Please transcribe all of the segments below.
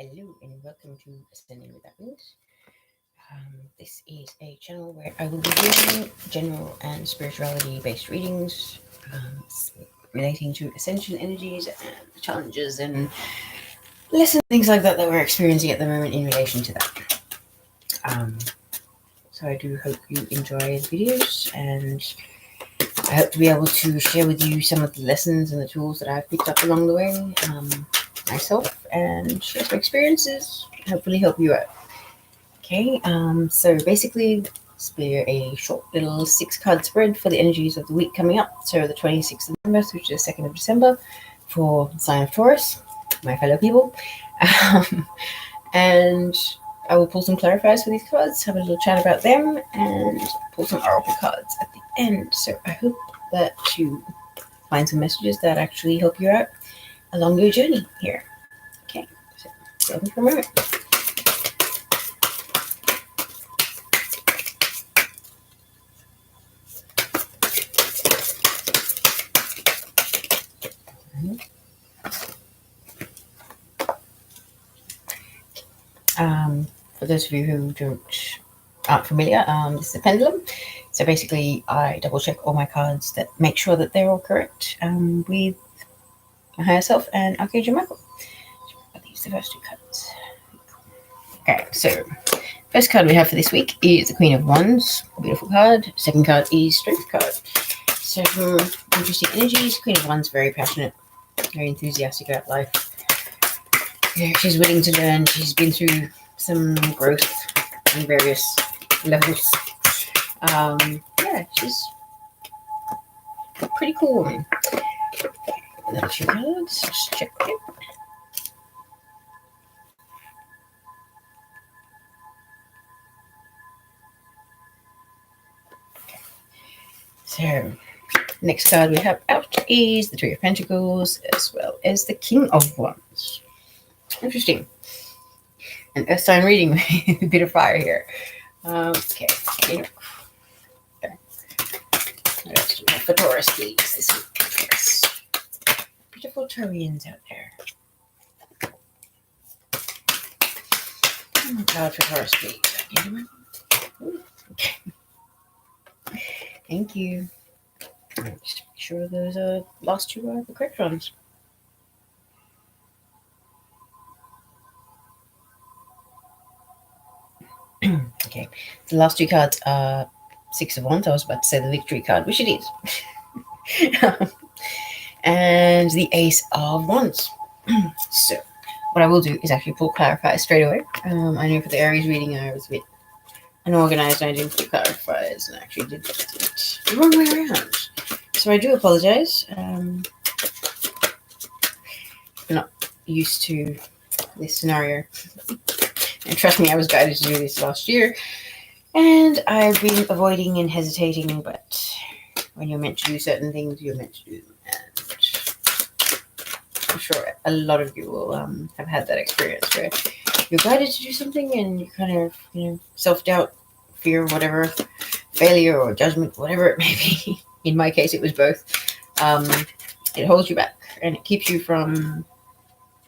Hello and welcome to Ascending Without Wings. This is a channel where I will be doing general and spirituality based readings relating to ascension energies and challenges and lessons, things like that we're experiencing at the moment in relation to that. So I do hope you enjoy the videos, and I hope to be able to share with you some of the lessons and the tools that I've picked up along the way myself, and share some experiences, hopefully help you out. Okay, so basically it's a short little 6-card spread for the energies of the week coming up. So the 26th of November through to the 2nd of December for the sign of Taurus, my fellow people. And I will pull some clarifiers for these cards, have a little chat about them, and pull some oracle cards at the end. So I hope that you find some messages that actually help you out along your journey here. Okay, so stay with me for a moment. For those of you who aren't familiar, this is a pendulum. So basically, I double check all my cards that make sure that they're all correct with my higher self and Archangel Michael. These are the first two cards. Okay, so first card we have for this week is the Queen of Wands. Beautiful card. Second card is Strength card. So some interesting energies. Queen of Wands, very passionate, very enthusiastic about life. Yeah, she's willing to learn. She's been through some growth on various levels. Yeah, she's a pretty cool woman. Another few cards. Just check it. So, next card we have out is the Three of Pentacles, as well as the King of Wands. Interesting. An earth sign reading with a bit of fire here. Okay. What else do we have for Taurus, please, this week? Taurus. Beautiful Taurians out there. Oh my God, for Taurus, please. Okay. Thank you. Just to make sure those last two are the correct ones. Okay, the last two cards are Six of Wands. I was about to say the Victory card, which it is. And the Ace of Wands. So, what I will do is actually pull clarifiers straight away. I know for the Aries reading I was a bit unorganized and I didn't pull clarifiers and I actually did it the wrong way around. So I do apologize. I'm not used to this scenario. And trust me, I was guided to do this last year. And I've been avoiding and hesitating, but when you're meant to do certain things, you're meant to do them. And I'm sure a lot of you will have had that experience where you're guided to do something and you kind of, self-doubt, fear, whatever, failure or judgment, whatever it may be. In my case, it was both. It holds you back and it keeps you from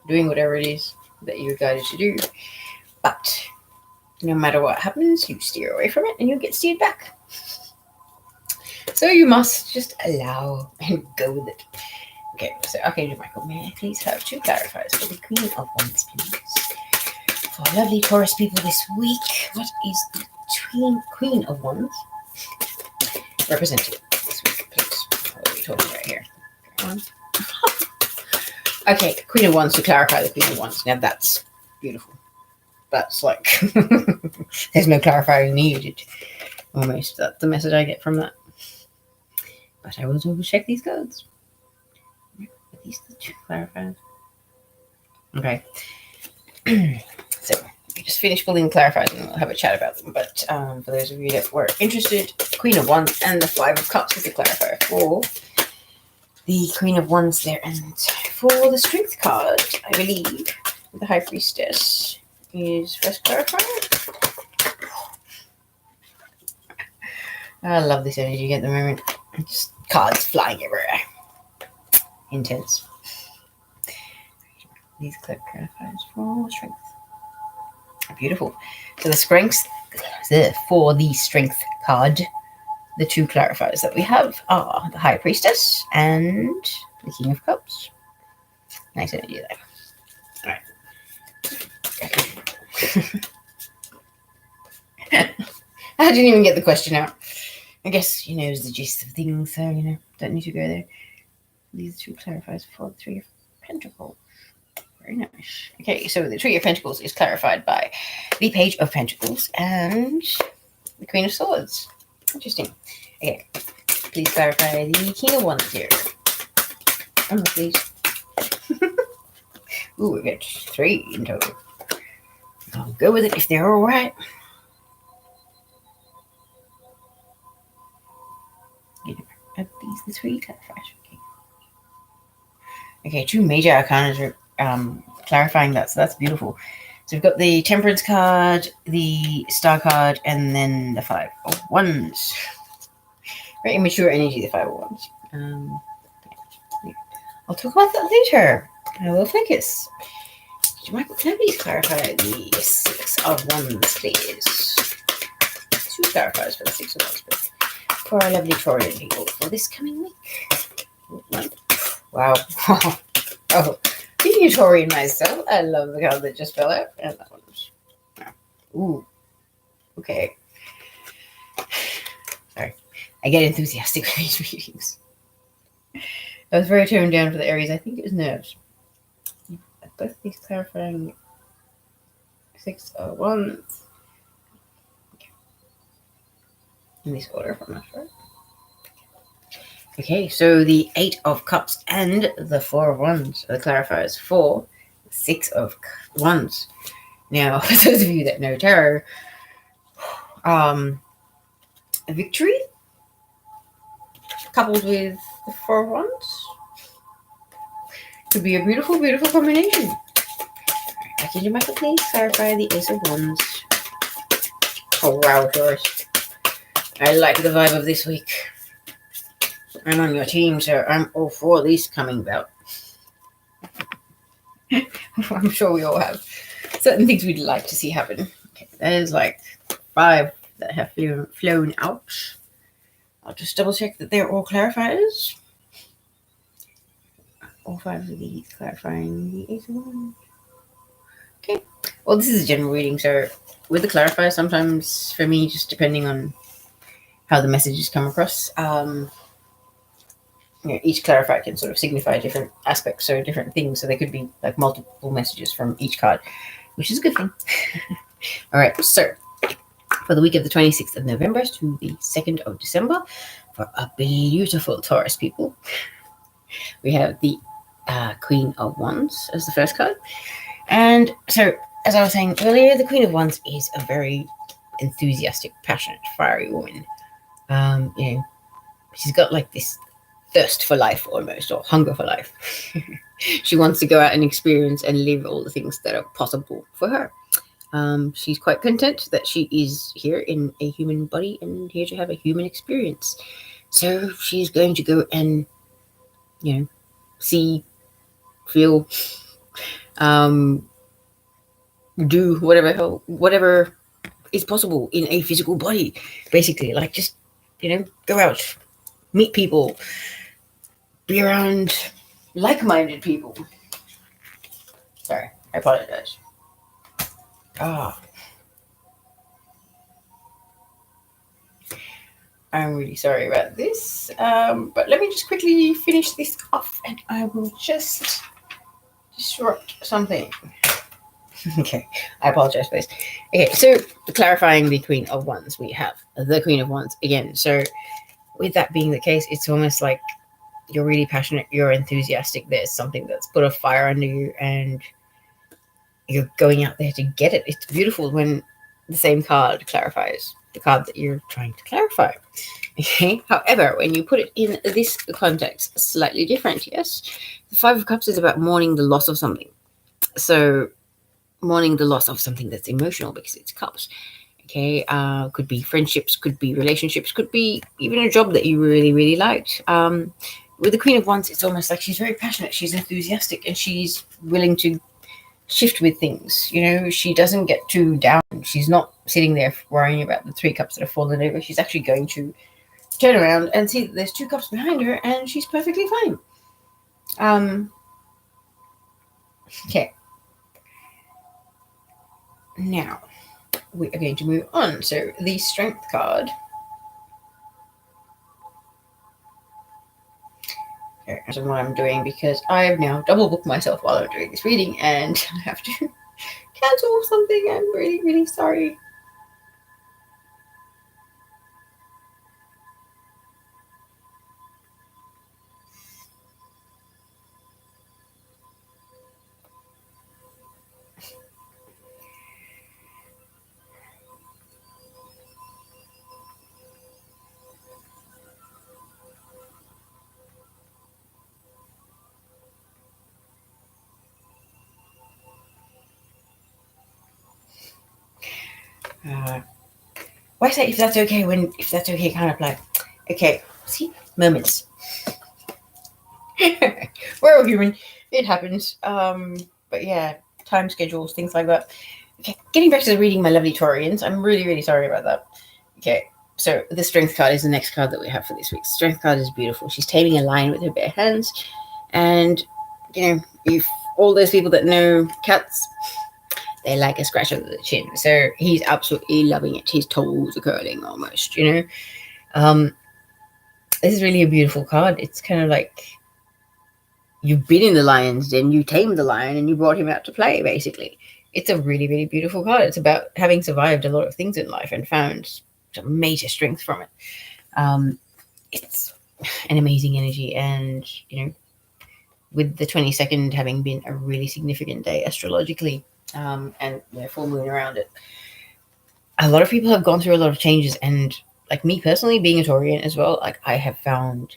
doing whatever it is that you're guided to do. But no matter what happens, you steer away from it and you get steered back. So you must just allow and go with it. Okay, so Archangel Michael, may I please have two clarifiers for the Queen of Wands, please? For lovely Taurus people this week, what is the Queen of Wands representing this week, please? What are we talking about here? Okay, Queen of Wands, to clarify the Queen of Wands. Now that's beautiful. That's like, there's no clarifying needed. Almost, that's the message I get from that. But I will double check these cards. Are these the two clarifiers? Okay. So, we just finished pulling clarifiers and we'll have a chat about them. But for those of you that were interested, Queen of Wands and the Five of Cups is the clarifier for the Queen of Wands there. And for the Strength card, I believe, the High Priestess is first clarifier. I love this energy at the moment. Just cards flying everywhere. Intense. These clarifiers for Strength. Beautiful. So for the strength card, the two clarifiers that we have are the High Priestess and the King of Cups. Nice energy there. Alright. I didn't even get the question out. I guess he knows the gist of things, so, don't need to go there. These two clarifiers for the Three of Pentacles. Very nice. Okay, so the Three of Pentacles is clarified by the Page of Pentacles and the Queen of Swords. Interesting. Okay, please clarify the King of Wands here. Oh, please. Ooh, we got 3 in total. I'll go with it if they're all right. Are these the 3 clarifiers? Okay, 2 major arcana are clarifying that, so that's beautiful. So we've got the Temperance card, the Star card, and then the 5 of Wands. Very immature energy, the 5 of Wands. I'll talk about that later. I will focus. Michael, can I please clarify the 6 of Wands, please? 2 clarifiers for the 6 of Wands, please. For our lovely Taurian people for this coming week. Wow. Oh, being a Taurian myself, I love the card that just fell out. And that one was. Wow. Ooh. Okay. Sorry. I get enthusiastic with these readings. I was very toned down for the Aries. I think it was nerves. Both these clarifying 6 of Wands. Okay. In this order, if I'm not sure. Okay, so the 8 of Cups and the 4 of Wands are the clarifiers for 6 of Wands. Now, for those of you that know tarot, a victory coupled with the 4 of Wands could be a beautiful, beautiful combination. Back into my please clarify the Ace of Wands. Oh wow, Taurus. I like the vibe of this week. I'm on your team, so I'm all for this coming about. I'm sure we all have certain things we'd like to see happen. Okay, there's like 5 that have flown out. I'll just double check that they're all clarifiers. All 5 of these clarifying the Ace of Wands. Okay. Well, this is a general reading, so with the clarifier, sometimes for me, just depending on how the messages come across, each clarifier can sort of signify different aspects, so different things. So there could be like multiple messages from each card, which is a good thing. All right. So for the week of the 26th of November to the 2nd of December, for a beautiful Taurus people, we have the Queen of Wands as the first card. And so, as I was saying earlier, the Queen of Wands is a very enthusiastic, passionate, fiery woman. She's got like this thirst for life almost, or hunger for life. She wants to go out and experience and live all the things that are possible for her. She's quite content that she is here in a human body and here to have a human experience. So she's going to go and, see, feel, do whatever is possible in a physical body, basically. Like just, go out, meet people, be around like-minded people. Sorry, I apologize. I'm really sorry about this, but let me just quickly finish this off and I will just disrupt something. Okay, I apologize for this. Okay, so clarifying the Queen of Wands, we have the Queen of Wands again. So with that being the case, it's almost like you're really passionate, you're enthusiastic, there's something that's put a fire under you and you're going out there to get it. It's beautiful when the same card clarifies the card that you're trying to clarify. Okay. However, when you put it in this context, slightly different, yes? The 5 of Cups is about mourning the loss of something. So mourning the loss of something that's emotional because it's cups. Okay. Could be friendships, could be relationships, could be even a job that you really, really liked. With the Queen of Wands, it's almost like she's very passionate, she's enthusiastic, and she's willing to shift with things. She doesn't get too down. She's not sitting there worrying about the 3 cups that have fallen over. She's actually going to turn around and see that there's 2 cups behind her, and she's perfectly fine. Okay. Now, we are going to move on. So, the Strength card. That's what I'm doing, because I have now double booked myself while I'm doing this reading, and I have to cancel something. I'm really, really sorry. Why say if that's okay when if that's okay kind of like, okay, see, moments. We're all human. It happens. But yeah, time schedules, things like that. Okay, getting back to the reading, my lovely Taurians. I'm really, really sorry about that. Okay, so the Strength card is the next card that we have for this week. Strength card is beautiful. She's taming a lion with her bare hands. And, if all those people that know cats, they like a scratch under the chin. So he's absolutely loving it. His toes are curling almost, This is really a beautiful card. It's kind of like you've been in the lion's den, you tamed the lion, and you brought him out to play, basically. It's a really, really beautiful card. It's about having survived a lot of things in life and found some major strength from it. It's an amazing energy, and, with the 22nd having been a really significant day astrologically, and full moon around it, a lot of people have gone through a lot of changes, and like me personally, being a Taurian as well, like I have found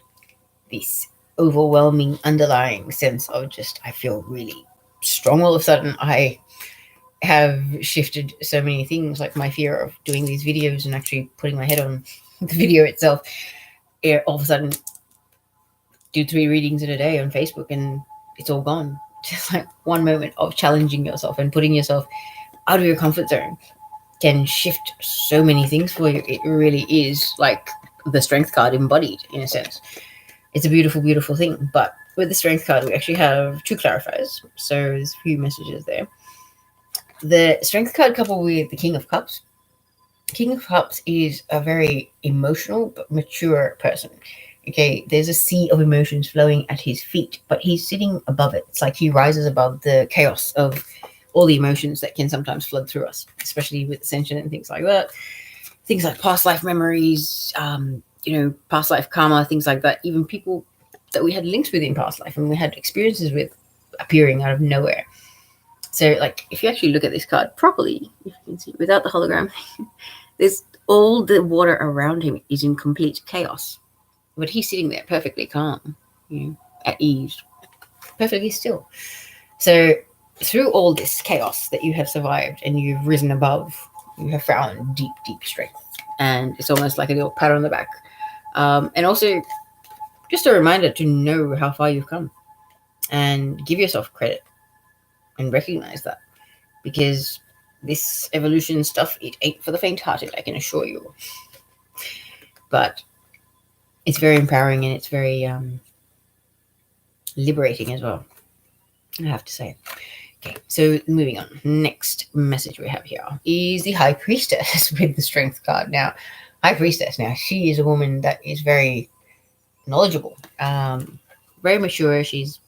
this overwhelming underlying sense of just, I feel really strong all of a sudden. I have shifted so many things, like my fear of doing these videos and actually putting my head on the video itself. All of a sudden, do 3 readings in a day on Facebook and it's all gone. Just like one moment of challenging yourself and putting yourself out of your comfort zone can shift so many things for you. It really is like the Strength card embodied, in a sense. It's a beautiful, beautiful thing. But with the Strength card, we actually have 2 clarifiers. So there's a few messages there. The Strength card coupled with the King of Cups. King of Cups is a very emotional but mature person. Okay, there's a sea of emotions flowing at his feet, but he's sitting above it. It's like he rises above the chaos of all the emotions that can sometimes flood through us, especially with ascension and things like that. Things like past life memories, past life karma, things like that. Even people that we had links with in past life and we had experiences with appearing out of nowhere. So, like, if you actually look at this card properly, if you can see, without the hologram, there's all the water around him is in complete chaos. But he's sitting there perfectly calm, at ease, perfectly still. So through all this chaos that you have survived and you've risen above, you have found deep, deep strength. And it's almost like a little pat on the back. And also just a reminder to know how far you've come and give yourself credit and recognize that. Because this evolution stuff, it ain't for the faint-hearted, I can assure you. But it's very empowering and it's very liberating as well, I have to say. Okay, so moving on. Next message we have here is the High Priestess with the Strength card. Now, High Priestess, she is a woman that is very knowledgeable, very mature. She's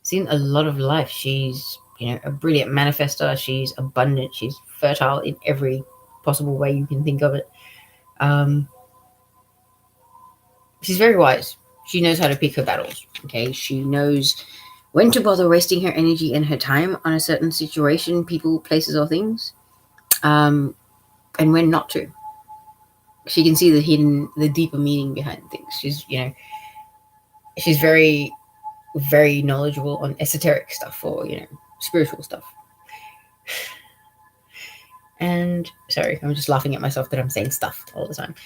seen a lot of life. She's, a brilliant manifester. She's abundant. She's fertile in every possible way you can think of it. She's very wise. She knows how to pick her battles. Okay, she knows when to bother wasting her energy and her time on a certain situation, people, places, or things, and when not to. She can see the deeper meaning behind things. She's very, very knowledgeable on esoteric stuff or spiritual stuff. And sorry, I'm just laughing at myself that I'm saying stuff all the time.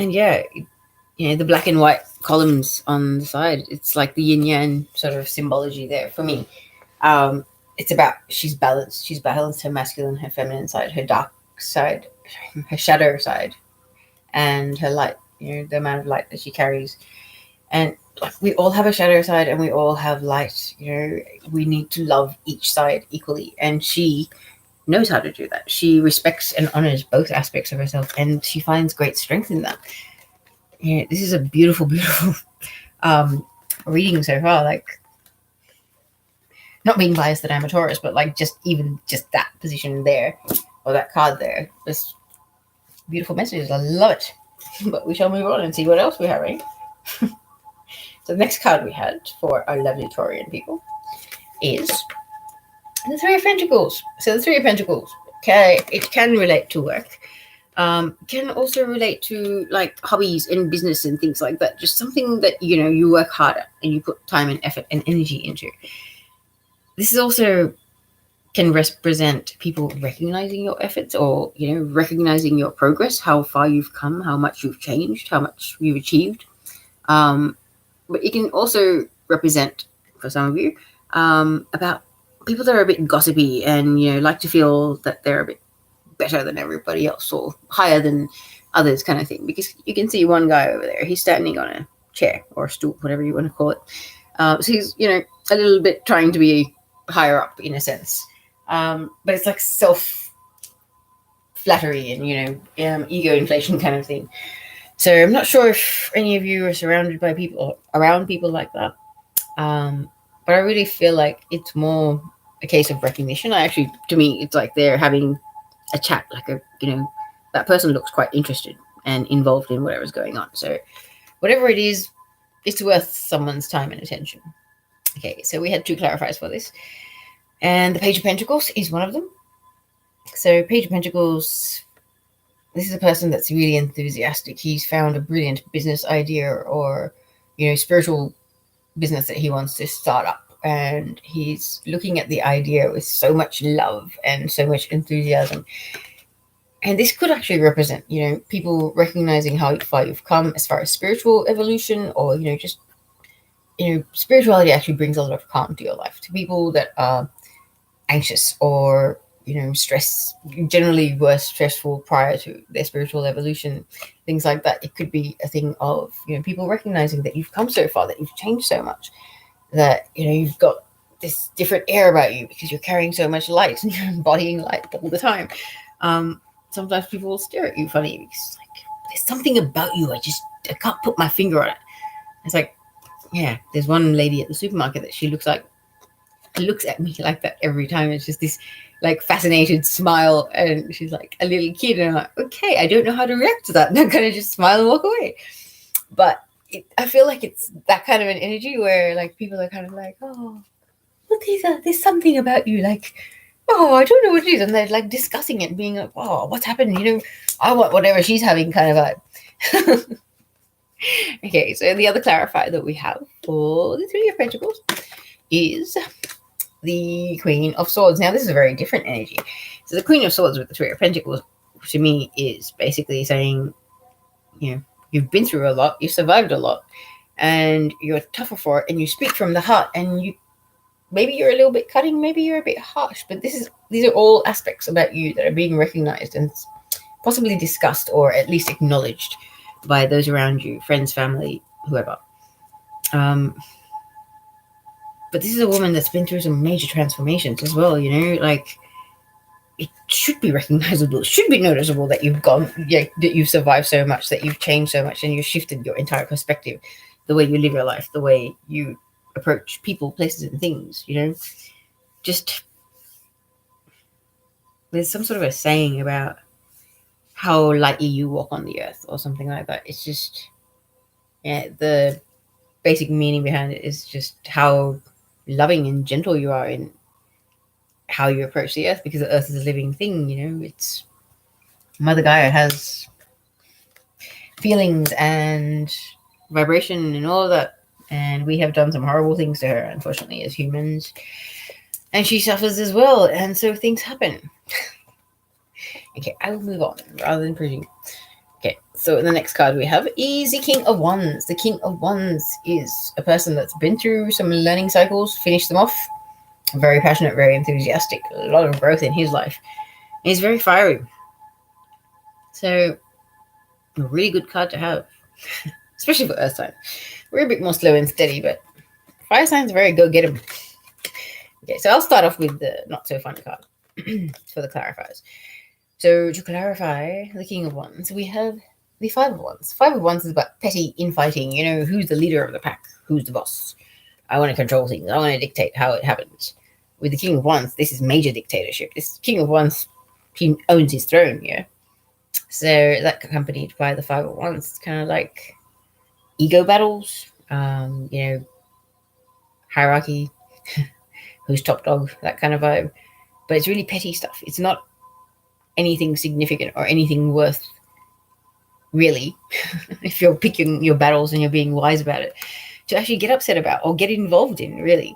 And yeah, the black and white columns on the side, it's like the yin yang sort of symbology there for me. It's about she's balanced. She's balanced her masculine, her feminine side, her dark side, her shadow side, and her light. The amount of light that she carries. And we all have a shadow side, and we all have light. We need to love each side equally, and she knows how to do that. She respects and honors both aspects of herself, and she finds great strength in that. This is a beautiful, beautiful reading so far. Like, not being biased that I'm a Taurus, but like just that position there, or that card there, just beautiful messages. I love it. But we shall move on and see what else we're having. So the next card we had for our lovely Taurian people is the Three of Pentacles. So the Three of Pentacles, okay, it can relate to work. Can also relate to like hobbies and business and things like that. Just something that, you work hard at and you put time and effort and energy into. This is also can represent people recognizing your efforts, or, recognizing your progress, how far you've come, how much you've changed, how much you've achieved. But it can also represent, for some of you, about people that are a bit gossipy and, like to feel that they're a bit better than everybody else or higher than others, kind of thing. Because you can see one guy over there, he's standing on a chair or a stool, whatever you want to call it. So he's, a little bit trying to be higher up in a sense. But it's like self-flattery and, ego inflation kind of thing. So I'm not sure if any of you are surrounded by people, around people like that. But I really feel like it's more a case of recognition. To me, it's like they're having a chat, like that person looks quite interested and involved in whatever's going on. So whatever it is, it's worth someone's time and attention. Okay, so we had 2 clarifiers for this. And the Page of Pentacles is one of them. So Page of Pentacles, this is a person that's really enthusiastic. He's found a brilliant business idea or, spiritual business that he wants to start up. And he's looking at the idea with so much love and so much enthusiasm. And this could actually represent, people recognizing how far you've come as far as spiritual evolution, or, just, spirituality actually brings a lot of calm to your life. To people that are anxious or, stress, generally were stressful prior to their spiritual evolution, things like that. It could be a thing of, people recognizing that you've come so far, that you've changed so much, that, you've got this different air about you because you're carrying so much light and you're embodying light all the time. Sometimes people will stare at you funny because like, there's something about you. I can't put my finger on it. It's like, yeah, there's one lady at the supermarket that she looks at me like that every time. It's just this like fascinated smile, and she's like a little kid, and I'm like, okay, I don't know how to react to that, and I'm gonna just smile and walk away. But I feel like it's that kind of an energy where like people are kind of like, oh, well, there's something about you, like, oh, I don't know what it is, and they're like discussing it, being like, oh, what's happened? I want whatever she's having, kind of vibe. Okay, so the other clarifier that we have for the Three of Pentacles is the Queen of Swords. Now, this is a very different energy. So the Queen of Swords with the Three of Pentacles, to me, is basically saying, you've been through a lot, you've survived a lot, and you're tougher for it, and you speak from the heart, and maybe you're a little bit cutting, maybe you're a bit harsh, but these are all aspects about you that are being recognized and possibly discussed, or at least acknowledged by those around you, friends, family, whoever. But this is a woman that's been through some major transformations as well, like it should be recognizable, it should be noticeable that that you've survived so much, that you've changed so much, and you've shifted your entire perspective, the way you live your life, the way you approach people, places, and things, just there's some sort of a saying about how lightly you walk on the earth or something like that. It's just, the basic meaning behind it is just how loving and gentle you are in how you approach the earth, because the earth is a living thing. It's Mother Gaia has feelings and vibration and all of that, and we have done some horrible things to her, unfortunately, as humans, and she suffers as well, and so things happen. Okay, I will move on rather than presume. Okay, so the next card we have is the King of Wands. The King of Wands is a person that's been through some learning cycles, finished them off, very passionate, very enthusiastic, a lot of growth in his life. He's very fiery. So, a really good card to have, especially for Earth signs. We're a bit more slow and steady, but fire signs are very go get 'em. Okay, so I'll start off with the not so fun card for the clarifiers. So to clarify the King of Wands, we have the Five of Wands. Five of Wands is about petty infighting. You know, who's the leader of the pack? Who's the boss? I want to control things. I want to dictate how it happens. With the King of Wands, this is major dictatorship. This King of Wands, he owns his throne, yeah? So that accompanied by the Five of Wands, it's kind of like ego battles, you know, hierarchy, who's top dog, that kind of vibe. But it's really petty stuff. It's not anything significant or anything worth, really, if you're picking your battles and you're being wise about it, to actually get upset about or get involved in, really.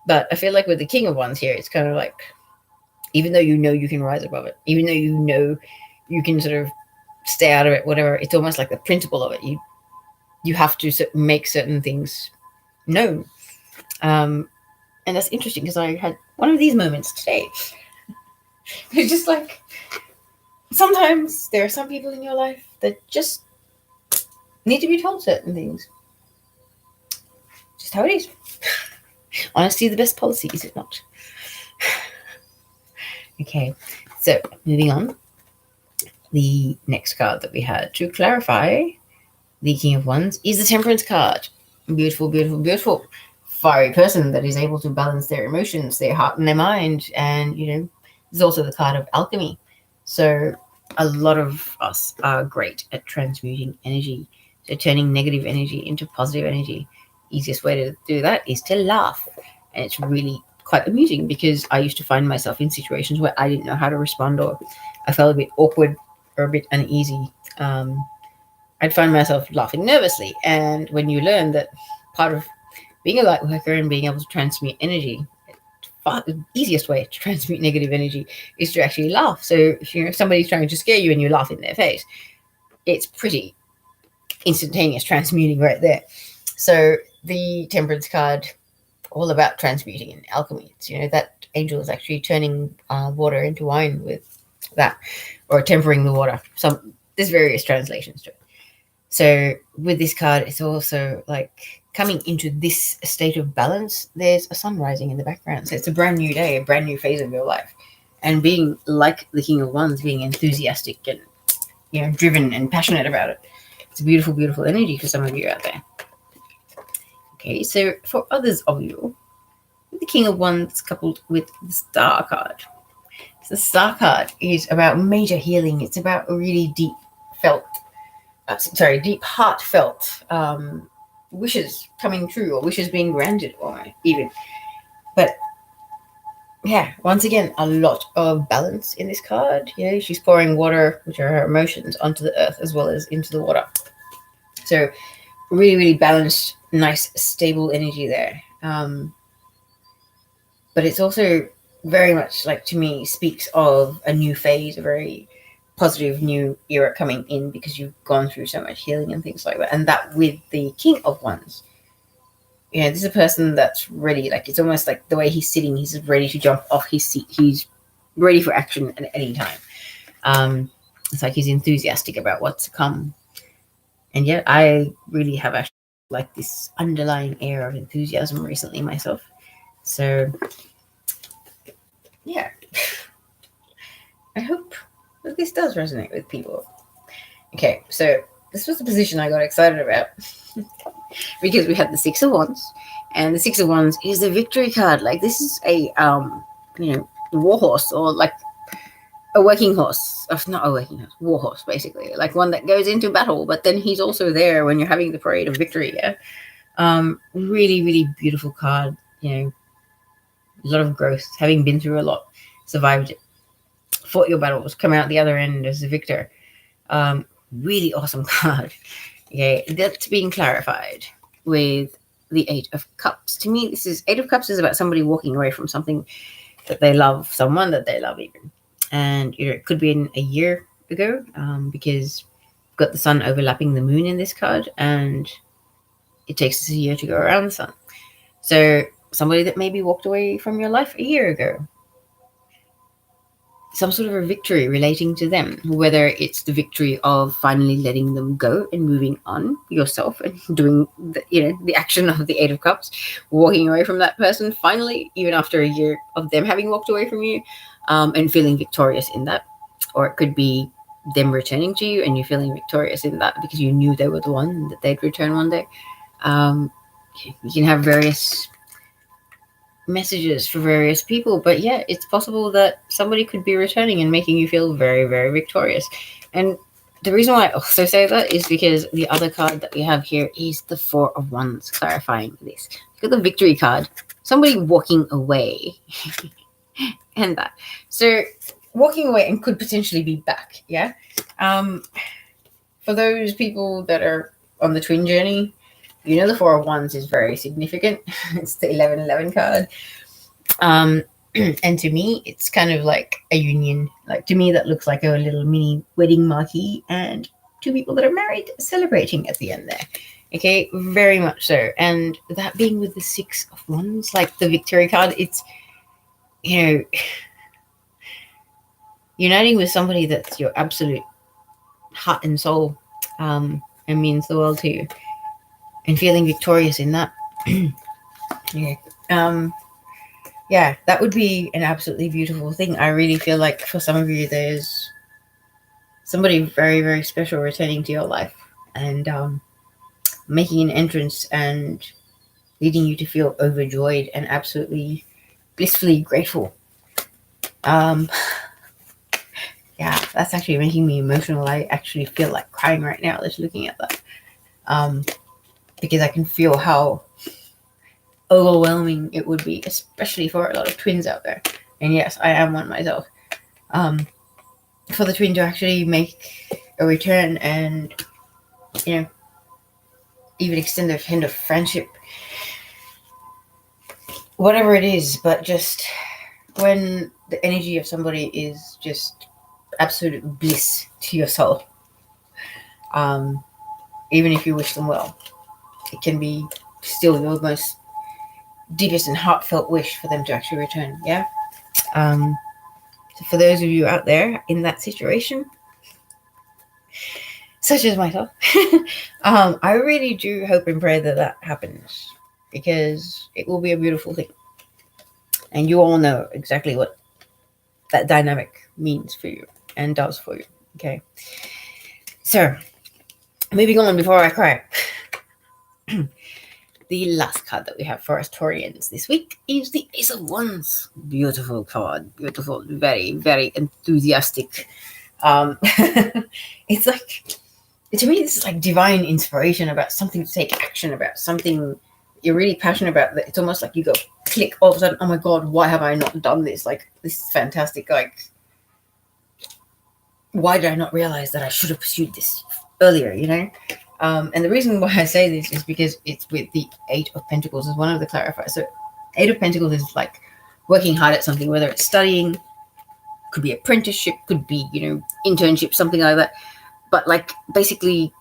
But I feel like with the King of Wands here, it's kind of like, even though you know you can rise above it, even though you know you can sort of stay out of it, whatever, it's almost like the principle of it. You have to make certain things known. And that's interesting because I had one of these moments today. It's just like, sometimes there are some people in your life that just need to be told certain things. Just how it is. Honesty is the best policy, is it not? Okay, so moving on. The next card that we had to clarify the King of Wands is the Temperance card. Beautiful, beautiful, beautiful. Fiery person that is able to balance their emotions, their heart and their mind. And, you know, there's also the card of alchemy. So a lot of us are great at transmuting energy. So turning negative energy into positive energy. Easiest way to do that is to laugh. And it's really quite amusing because I used to find myself in situations where I didn't know how to respond, or I felt a bit awkward or a bit uneasy. I'd find myself laughing nervously. And when you learn that part of being a light worker and being able to transmute energy, the easiest way to transmute negative energy is to actually laugh. So if you know somebody's trying to scare you and you laugh in their face, it's pretty instantaneous transmuting right there. So the Temperance card, all about transmuting and alchemy. It's, you know, that angel is actually turning water into wine with that, or tempering the water. There's various translations to it. So with this card, it's also like coming into this state of balance. There's a sun rising in the background. So it's a brand new day, a brand new phase of your life. And being like the King of Wands, being enthusiastic and, you know, driven and passionate about it. It's a beautiful, beautiful energy for some of you out there. Okay, so for others of you, the King of Wands coupled with the Star card. So the Star card is about major healing. It's about a really deep heartfelt wishes coming true, or wishes being granted, or even. But yeah, once again, a lot of balance in this card. Yeah, she's pouring water, which are her emotions, onto the earth as well as into the water. So really, really balanced, nice, stable energy there. But it's also very much, like, to me, speaks of a new phase, a very positive new era coming in, because you've gone through so much healing and things like that. And that with the King of Wands, you know, this is a person that's ready. Like, it's almost like the way he's sitting, he's ready to jump off his seat. He's ready for action at any time. It's like he's enthusiastic about what's to come. And yet I really have actually like this underlying air of enthusiasm recently myself. So yeah, I hope that this does resonate with people. Okay, so this was the position I got excited about because we had the Six of Wands, and the Six of Wands is the victory card. Like, this is a war horse, or like a working horse. Not a working horse, war horse, basically. Like one that goes into battle, but then he's also there when you're having the parade of victory. Yeah, really, really beautiful card. You know, a lot of growth, having been through a lot, survived it, fought your battles, come out the other end as a victor. Really awesome card. Okay, that's being clarified with the Eight of Cups. To me, Eight of Cups is about somebody walking away from something that they love, someone that they love even. And, you know, it could be in a year ago, because we've got the sun overlapping the moon in this card, and it takes us a year to go around the sun. So somebody that maybe walked away from your life a year ago. Some sort of a victory relating to them, whether it's the victory of finally letting them go and moving on yourself and doing the action of the Eight of Cups, walking away from that person finally, even after a year of them having walked away from you, and feeling victorious in that. Or it could be them returning to you and you feeling victorious in that because you knew they were the one that they'd return one day. You can have various messages for various people, but yeah, it's possible that somebody could be returning and making you feel very, very victorious. And the reason why I also say that is because the other card that we have here is the Four of Wands, clarifying this. Look at the victory card, somebody walking away and that. So walking away and could potentially be back. Yeah. For those people that are on the twin journey, the Four of Wands is very significant. It's the 1111 card. And to me, it's kind of like a union. Like, to me, that looks like a little mini wedding marquee and two people that are married celebrating at the end there. Okay, very much so. And that being with the Six of Wands, like the victory card, it's, uniting with somebody that's your absolute heart and soul, and means the world to you, and feeling victorious in that. That would be an absolutely beautiful thing. I really feel like for some of you, there's somebody very, very special returning to your life and making an entrance and leading you to feel overjoyed and absolutely blissfully grateful. That's actually making me emotional. I actually feel like crying right now just looking at that. Because I can feel how overwhelming it would be, especially for a lot of twins out there. And yes, I am one myself. For the twin to actually make a return and, even extend their hand of friendship, whatever it is, but just when the energy of somebody is just absolute bliss to your soul, even if you wish them well, it can be still your most deepest and heartfelt wish for them to actually return. Yeah. So for those of you out there in that situation, such as myself, I really do hope and pray that happens, because it will be a beautiful thing. And you all know exactly what that dynamic means for you and does for you. Okay. So, moving on before I cry. The last card that we have for us Taurians this week is the Ace of Wands. Beautiful card. Beautiful. Very, very enthusiastic. It's like, to me, this is like divine inspiration about something to take action about, something you're really passionate about. That it's almost like you go click all of a sudden, oh my God, why have I not done this? Like, this is fantastic. Like, why did I not realize that I should have pursued this earlier, And the reason why I say this is because it's with the Eight of Pentacles as one of the clarifiers. So Eight of Pentacles is like working hard at something, whether it's studying, could be apprenticeship, could be, internship, something like that. But like basically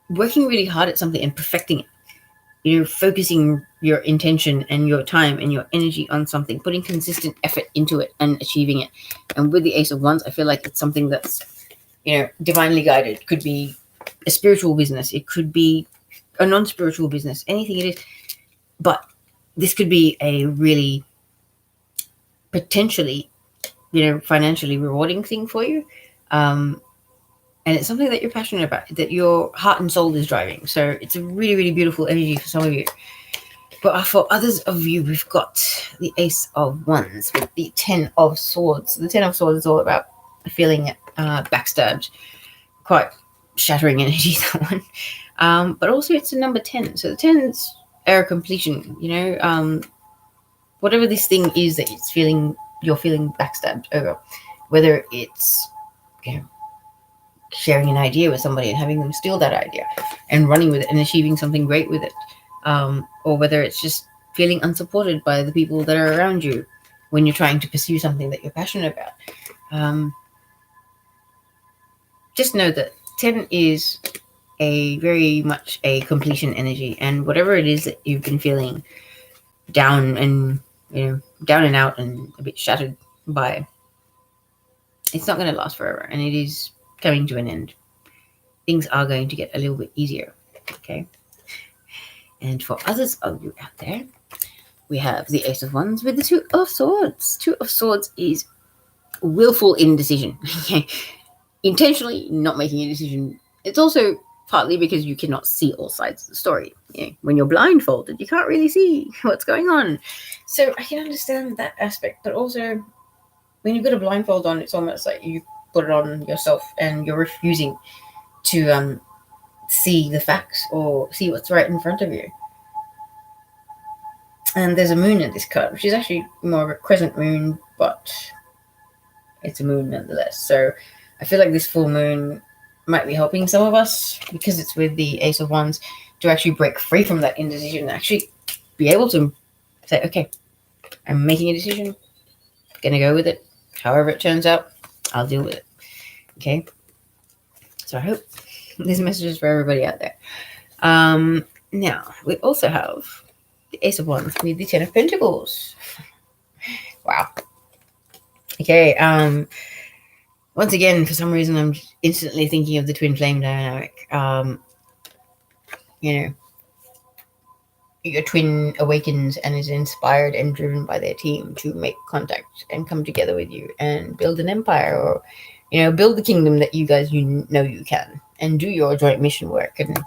working really hard at something and perfecting it, focusing your intention and your time and your energy on something, putting consistent effort into it and achieving it. And with the Ace of Wands, I feel like it's something that's, divinely guided. It could be a spiritual business, it could be a non-spiritual business, anything it is, but this could be a really potentially financially rewarding thing for you, and it's something that you're passionate about, that your heart and soul is driving. So it's a really, really beautiful energy for some of you. But for others of you, we've got the Ace of Wands with the Ten of Swords. The Ten of Swords is all about feeling backstabbed, quite shattering energy, that one. But also it's a number 10. So the 10s are a completion, whatever this thing is that you're feeling backstabbed over, whether it's, sharing an idea with somebody and having them steal that idea and running with it and achieving something great with it. Or whether it's just feeling unsupported by the people that are around you when you're trying to pursue something that you're passionate about. Just know that 10 is a very much a completion energy, and whatever it is that you've been feeling down and down and out and a bit shattered by, it's not going to last forever, and it is coming to an end. Things are going to get a little bit easier. Okay. And for others of you out there, we have the Ace of Wands with the Two of Swords. Two of Swords is willful indecision. Intentionally not making a decision. It's also partly because you cannot see all sides of the story. When you're blindfolded, you can't really see what's going on. So I can understand that aspect, but also when you've got a blindfold on, it's almost like you put it on yourself and you're refusing to see the facts or see what's right in front of you. And there's a moon in this card, which is actually more of a crescent moon, but it's a moon nonetheless. So I feel like this full moon might be helping some of us, because it's with the Ace of Wands, to actually break free from that indecision and actually be able to say, okay, I'm making a decision, gonna go with it. However it turns out, I'll deal with it. Okay? So I hope this message is for everybody out there. Now, we also have the Ace of Wands with the Ten of Pentacles. Wow. Okay, once again, for some reason, I'm instantly thinking of the twin flame dynamic. Your twin awakens and is inspired and driven by their team to make contact and come together with you and build an empire, or, build the kingdom that you guys, you can, and do your joint mission work and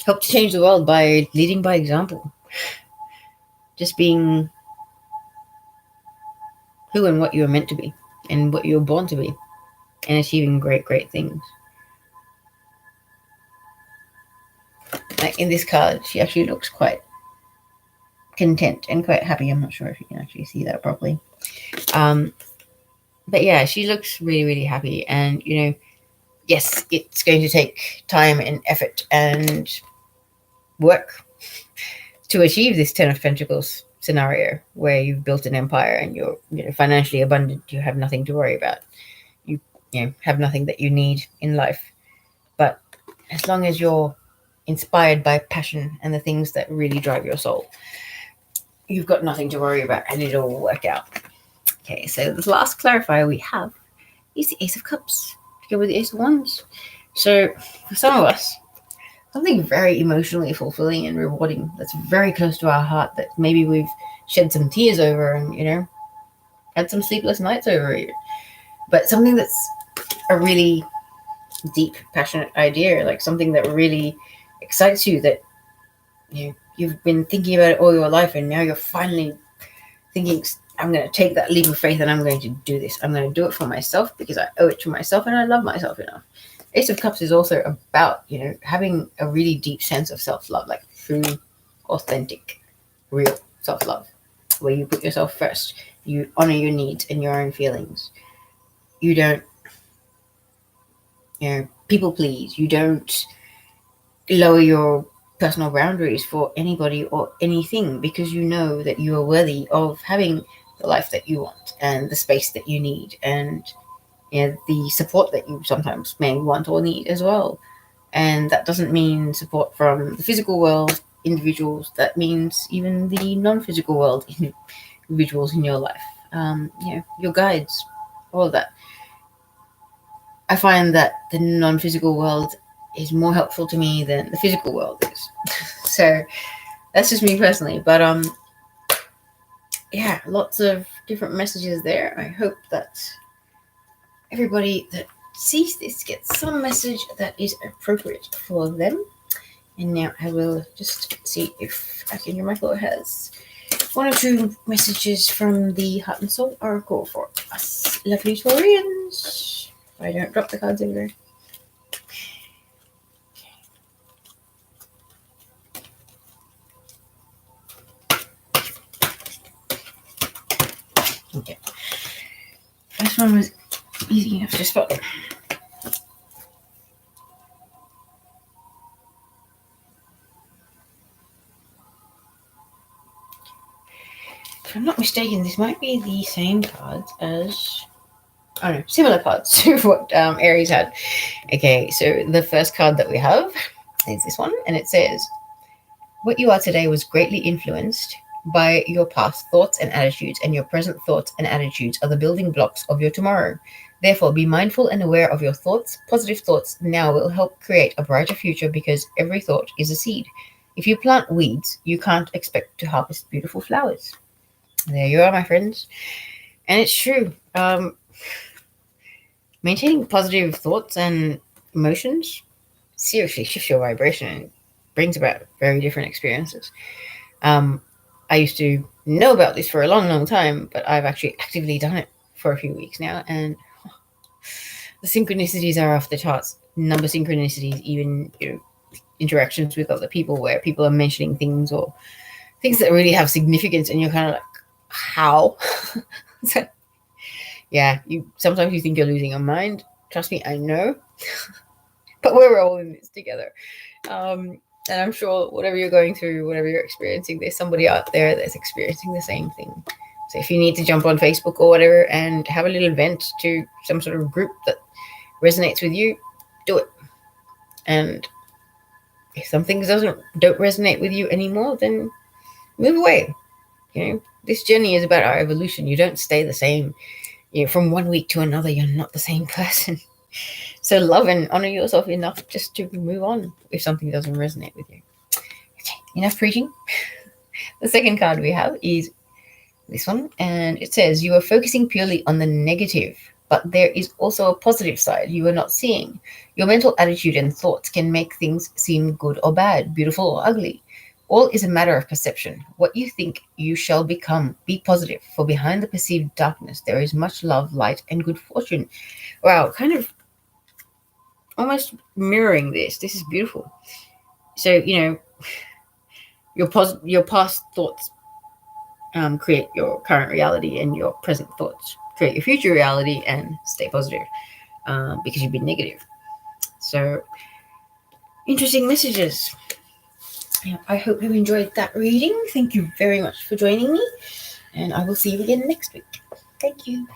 help to change the world by leading by example. Just being who and what you are meant to be and what you were born to be, and achieving great, great things. Like in this card, she actually looks quite content and quite happy. I'm not sure if you can actually see that properly. But yeah, she looks really, really happy. And, yes, it's going to take time and effort and work to achieve this Ten of Pentacles scenario, where you've built an empire and you're financially abundant. You have nothing to worry about. You have nothing that you need in life. But as long as you're inspired by passion and the things that really drive your soul, you've got nothing to worry about, and it'll all work out. Okay, so the last clarifier we have is the Ace of Cups to go with the Ace of Wands. So for some of us, something very emotionally fulfilling and rewarding that's very close to our heart, that maybe we've shed some tears over and, had some sleepless nights over it. But something that's a really deep, passionate idea, like something that really excites you, that you've been thinking about it all your life, and now you're finally thinking, I'm going to take that leap of faith and I'm going to do this. I'm going to do it for myself because I owe it to myself and I love myself enough. Ace of Cups is also about, having a really deep sense of self-love, like true, authentic, real self-love, where you put yourself first. You honor your needs and your own feelings. You don't, people please. You don't lower your personal boundaries for anybody or anything, because you know that you are worthy of having the life that you want and the space that you need, and the support that you sometimes may want or need as well. And that doesn't mean support from the physical world individuals. That means even the non-physical world individuals in your life. Your guides, all of that. I find that the non-physical world is more helpful to me than the physical world is. So that's just me personally. But lots of different messages there. I hope that everybody that sees this gets some message that is appropriate for them. And now I will just see if Archangel Michael has one or two messages from the Heart and Soul Oracle for us lovely Taurians. I don't drop the cards everywhere. Okay. First one was easy enough to spot. If I'm not mistaken, this might be the same cards as... Oh no, similar cards to what Aries had. Okay, so the first card that we have is this one, and it says, What you are today was greatly influenced by your past thoughts and attitudes, and your present thoughts and attitudes are the building blocks of your tomorrow. Therefore, be mindful and aware of your thoughts. Positive thoughts now will help create a brighter future because every thought is a seed. If you plant weeds, you can't expect to harvest beautiful flowers. There you are, my friends. And it's true. Maintaining positive thoughts and emotions seriously shifts your vibration and brings about very different experiences. I used to know about this for a long, long time, but I've actually actively done it for a few weeks now, and the synchronicities are off the charts. Number synchronicities, even interactions with other people where people are mentioning things or things that really have significance, and you're kind of like, how? So, yeah, sometimes you think you're losing your mind. Trust me, I know. But we're all in this together. And I'm sure whatever you're going through, whatever you're experiencing, there's somebody out there that's experiencing the same thing. So if you need to jump on Facebook or whatever and have a little event to some sort of group that resonates with you, do it. And if some things don't resonate with you anymore, then move away. This journey is about our evolution. You don't stay the same. From one week to another, you're not the same person. So love and honor yourself enough just to move on if something doesn't resonate with you. Okay, enough preaching. The second card we have is this one, and it says, you are focusing purely on the negative, but there is also a positive side you are not seeing. Your mental attitude and thoughts can make things seem good or bad, beautiful or ugly. All is a matter of perception. What you think you shall become. Be positive, for behind the perceived darkness there is much love, light, and good fortune. Wow, kind of almost mirroring this. This is beautiful. So, your past thoughts create your current reality, and your present thoughts create your future reality, and stay positive because you've been negative. So, interesting messages. I hope you enjoyed that reading. Thank you very much for joining me, and I will see you again next week. Thank you.